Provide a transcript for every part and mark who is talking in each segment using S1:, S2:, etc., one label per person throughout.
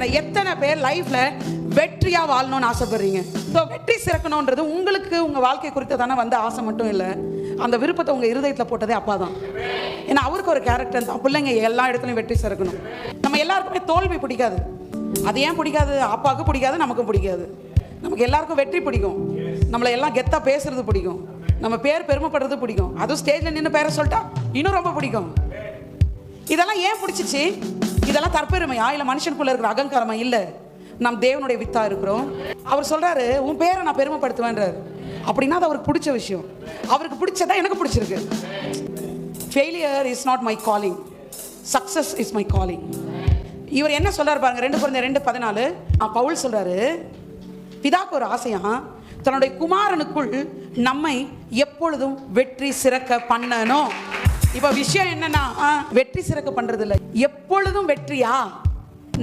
S1: கேட்கிறேன், எத்தனை பேர் லைஃப்ல வெற்றியா வாழணும்னு ஆசைப்படுறீங்க? வெற்றி சிறக்கணும்ன்றது உங்களுக்கு உங்க வாழ்க்கை குறித்து தானே வந்து ஆசை மட்டும் இல்லை, அந்த விருப்பத்தை உங்க இருதயத்தில் போட்டதே அப்பா தான். ஏன்னா அவருக்கு ஒரு கேரக்டர் தான், பிள்ளைங்க எல்லா இடத்துலையும் வெற்றி சிறக்கணும். நம்ம எல்லாருக்குமே தோல்வி பிடிக்காது. அது ஏன் பிடிக்காது? அப்பாவுக்கு பிடிக்காது, நமக்கும் பிடிக்காது. நமக்கு எல்லாருக்கும் வெற்றி பிடிக்கும். நம்மளை எல்லாம் கெத்தா பேசுறது பிடிக்கும், நம்ம பேர் பெருமைப்படுறது பிடிக்கும். அதுவும் ஸ்டேஜில் நின்று பேரை சொல்லிட்டா இன்னும் ரொம்ப பிடிக்கும். இதெல்லாம் ஏன் பிடிச்சிச்சு? இதெல்லாம் தற்பெருமையா இல்லை மனுஷனுக்குள்ள இருக்கிற அகங்காரமா? இல்லை, நம் தேவனுடைய வித்தா இருக்கிறோம். அவர் சொல்றாரு, உன் பேரை நான் பெருமைப்படுத்துவேன்றாரு. அப்படின்னா அது அவருக்கு பிடிச்ச விஷயம். அவருக்கு பிடிச்சதா எனக்கு பிடிச்சிருக்கு. Failure is not my calling, success is my calling. இவர் என்ன சொல்றாரு பாருங்க, 2 Corinthians 2:14. பவுல் சொல்றாரு, பிதாக்கு ஒரு ஆசையா தன்னுடைய குமாரனுக்குள் நம்மை எப்பொழுதும் வெற்றி சிறக்க பண்ணணும். இப்ப விஷயம் என்னன்னா, வெற்றி சிறக்க பண்றது இல்லை, எப்பொழுதும் வெற்றியா?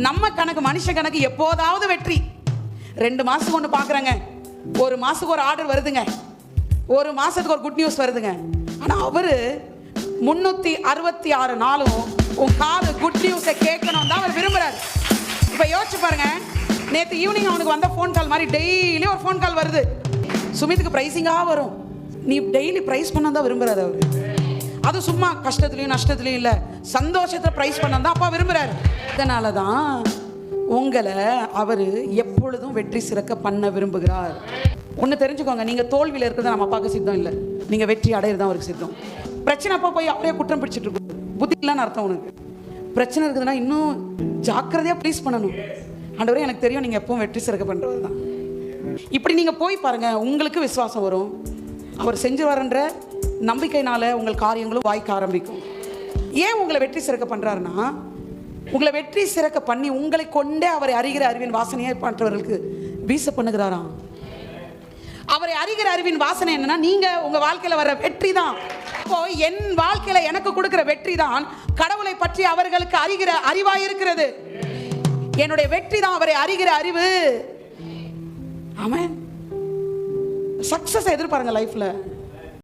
S1: நம்ம கணக்கு, மனுஷ கணக்கு எப்போதாவது வெற்றி. 2 மாசத்துக்கு ஒன்று பார்க்குறேங்க, 1 மாசத்துக்கு ஒரு ஆர்டர் வருதுங்க, 1 மாசத்துக்கு ஒரு குட் நியூஸ் வருதுங்க. ஆனால் அவரு 366 நாளும் உன் காது குட் நியூஸை கேட்கணும் தான் அவர் விரும்புறாரு. இப்போ யோசிச்சு பாருங்க, நேற்று ஈவினிங் அவனுக்கு வந்த ஃபோன் கால் மாதிரி டெய்லி ஒரு ஃபோன் கால் வருது. சுமித்துக்கு ப்ரைஸிங்காக வரும், நீ டெய்லி ப்ரைஸ் பண்ண தான் விரும்புறாரு அவர். அது சும்மா கஷ்டத்துலையும் நஷ்டத்துலையும் இல்லை, சந்தோஷத்தை ப்ரைஸ் பண்ண தான் அப்பா விரும்புறாரு. அதனால தான் உங்களை அவர் எப்பொழுதும் வெற்றி சிறக்க பண்ண விரும்புகிறார். ஒன்று தெரிஞ்சுக்கோங்க, நீங்கள் தோல்வியில் இருக்கிறது நம்ம அப்பாவுக்கு சித்தம் இல்லை, நீங்கள் வெற்றி அடையிறது தான் அவருக்கு சித்தம். பிரச்சனை அப்பா போய் அப்படியே குற்றம் பிடிச்சிட்டு இருக்கும், புத்தி இல்லைன்னு அர்த்தம். உனக்கு பிரச்சனை இருக்குதுன்னா இன்னும் ஜாக்கிரதையாக ப்ளீஸ் பண்ணணும். ஆண்டவரே எனக்கு தெரியும் நீங்கள் எப்பவும் வெற்றி சிறக்க பண்ணுறது தான். இப்படி நீங்கள் போய் பாருங்கள், உங்களுக்கு விசுவாசம் வரும். அவர் செஞ்சுவாருன்ற நம்பிக்கையினால உங்கள் காரியங்களும் வாய்க்க ஆரம்பிக்கும். ஏன் உங்களை வெற்றி சிறக்க பண்ணுறாருன்னா, உங்களை வெற்றி சிறக்க பண்ணி உங்களை கொண்டே அவரை அறிகிற அறிவின் வாசனையை மற்றவர்களுக்கு வீச பண்ணுகிறாராம். அவரை அறிகிற அறிவின் வாசனை என்னன்னா, நீங்க உங்க வாழ்க்கையில வர வெற்றி தான். அப்போ என் வாழ்க்கையில எனக்கு கொடுக்கிற வெற்றி தான் கடவுளை பற்றி அவர்களுக்கு அறிகிற அறிவாய் இருக்கிறது. என்னுடைய வெற்றி தான் அவரை அறிகிற அறிவு. ஆமென். சக்சஸ் எதிர்பாருங்க லைஃப்ல.